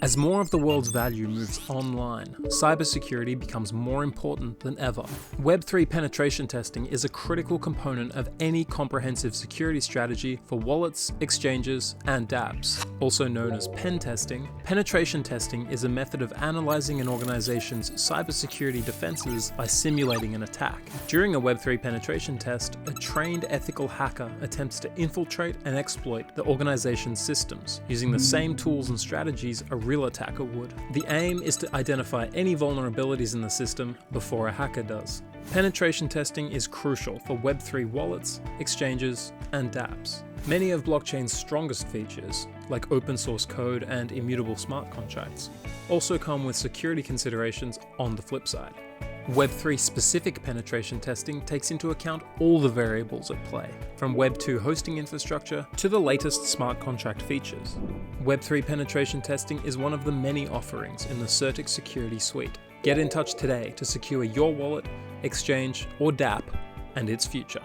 As more of the world's value moves online, cybersecurity becomes more important than ever. Web3 penetration testing is a critical component of any comprehensive security strategy for wallets, exchanges, and dApps. Also known as pen testing, penetration testing is a method of analyzing an organization's cybersecurity defenses by simulating an attack. During a Web3 penetration test, a trained ethical hacker attempts to infiltrate and exploit the organization's systems, using the same tools and strategies a real attacker would. The aim is to identify any vulnerabilities in the system before a hacker does. Penetration testing is crucial for Web3 wallets, exchanges, and dApps. Many of blockchain's strongest features, like open source code and immutable smart contracts, also come with security considerations on the flip side. Web3 specific penetration testing takes into account all the variables at play, from Web2 hosting infrastructure to the latest smart contract features. Web3 penetration testing is one of the many offerings in the Certix Security Suite. Get in touch today to secure your wallet, exchange, or dApp and its future.